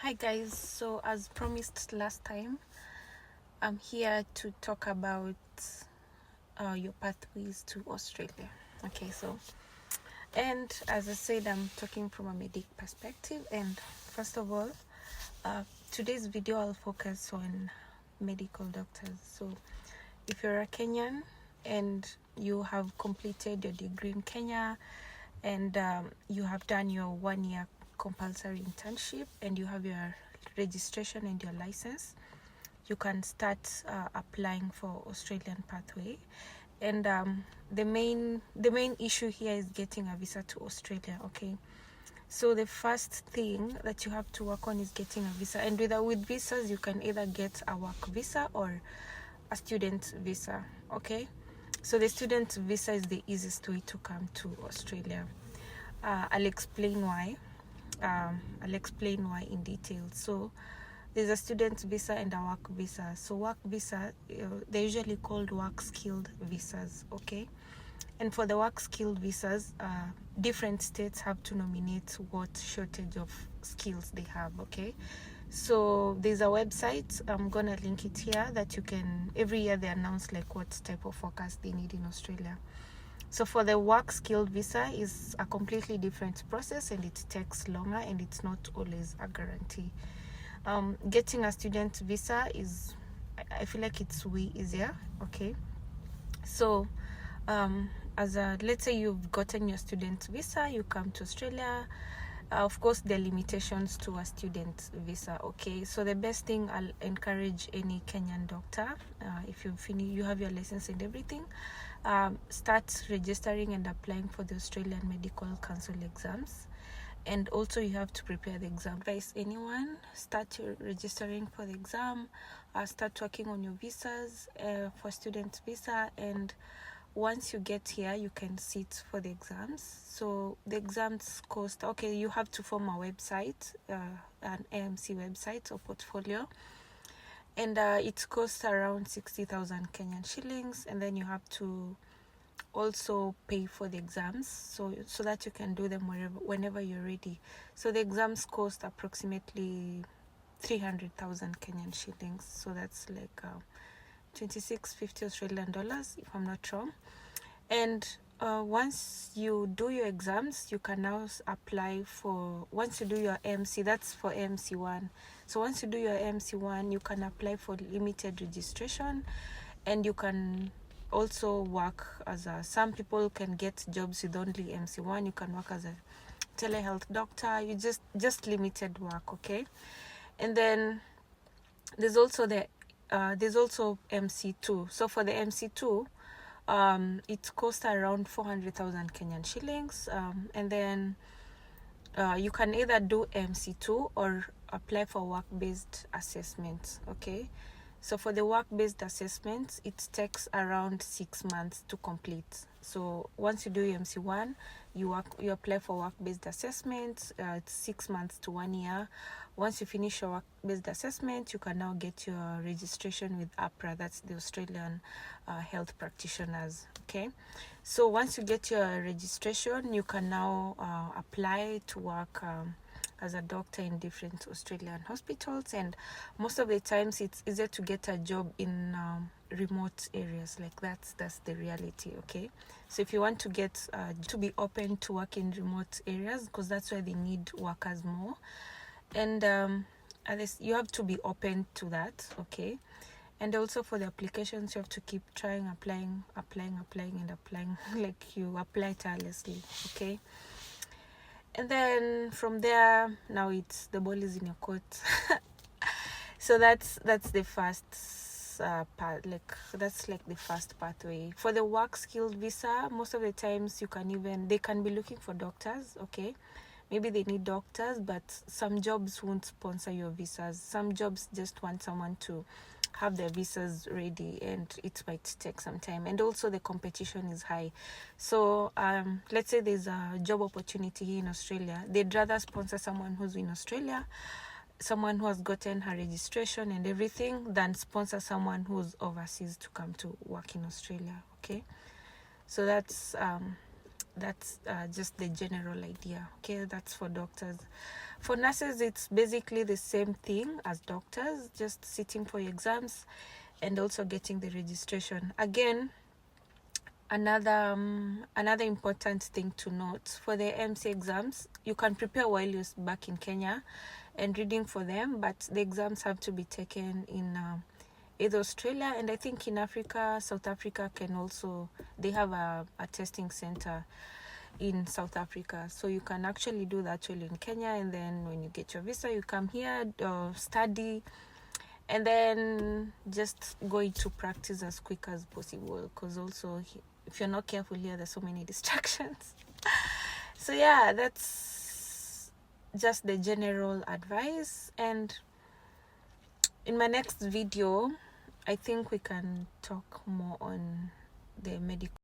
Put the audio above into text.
Hi guys, so as promised last time, I'm here to talk about your pathways to Australia. Okay, and as I said, I'm talking from a medic perspective. And first of all, today's video I'll focus on medical doctors. So if you're a Kenyan and you have completed your degree in Kenya and you have done your 1 year compulsory internship and you have your registration and your license, you can start applying for Australian pathway. And the main issue here is getting a visa to Australia. Okay, so the first thing that you have to work on is getting a visa. And with visas, you can either get a work visa or a student visa. Okay, so the student visa is the easiest way to come to Australia. I'll explain why in detail. So there's a student visa and a work visa. So work visa, they're usually called work skilled visas. Okay, and for the work skilled visas, different states have to nominate what shortage of skills they have. Okay, so there's a website, I'm gonna link it here, that you can, every year they announce like what type of workers they need in Australia. So for the work skilled visa is a completely different process, and it takes longer, and it's not always a guarantee. Getting a student visa is, I feel like it's way easier. Okay, so let's say you've gotten your student visa, you come to Australia. Of course, there are limitations to a student visa. Okay, so the best thing I'll encourage any Kenyan doctor, if you have your license and everything, start registering and applying for the Australian Medical Council exams. And also you have to prepare the exam. Advise anyone, start registering for the exam, start working on your visas for student visa, and once you get here, you can sit for the exams. So the exams cost, okay, you have to form a website, an AMC website or portfolio, and it costs around 60,000 Kenyan shillings, and then you have to also pay for the exams so that you can do them whenever you're ready. So the exams cost approximately 300,000 Kenyan shillings, so that's like 2650 Australian dollars, if I'm not wrong. And once you do your exams, you can now apply for, once you do your AMC, that's for AMC 1. So once you do your AMC 1, you can apply for limited registration, and you can also work as some people can get jobs with only AMC 1. You can work as a telehealth doctor, you just limited work. Okay, and then there's also MC2. So for the MC2, it costs around 400,000 Kenyan shillings, and then you can either do MC2 or apply for work-based assessments. Okay, so for the work-based assessments, it takes around 6 months to complete. So once you do MC1, you apply for work-based assessments. It's 6 months to 1 year. Once you finish your work-based assessment, you can now get your registration with APRA, that's the Australian Health Practitioners. Okay, so once you get your registration, you can now apply to work as a doctor in different Australian hospitals, and most of the times it's easier to get a job in remote areas. Like that's the reality. Okay, so if you want to get to be open to work in remote areas, because that's where they need workers more, and at least you have to be open to that. Okay, and also for the applications, you have to keep trying, applying like you apply tirelessly. Okay, and then from there, now it's the ball is in your court. So that's the first part, like that's like the first pathway. For the work skilled visa, most of the times they can be looking for doctors. Okay, maybe they need doctors, but some jobs won't sponsor your visas. Some jobs just want someone to have their visas ready, and it might take some time, and also the competition is high. So let's say there's a job opportunity here in Australia, they'd rather sponsor someone who's in Australia, someone who has gotten her registration and everything, than sponsor someone who's overseas to come to work in Australia. Okay, so that's that's just the general idea. Okay, that's for doctors. For nurses, it's basically the same thing as doctors, just sitting for your exams and also getting the registration. Again, another important thing to note, for the MC exams, you can prepare while you're back in Kenya and reading for them, but the exams have to be taken in either Australia, and I think in Africa, South Africa can also, they have a testing center in South Africa, so you can actually do that while in Kenya, and then when you get your visa, you come here, study, and then just go into practice as quick as possible, because also if you're not careful here, there's so many distractions. So yeah, that's just the general advice, and in my next video I think we can talk more on the medical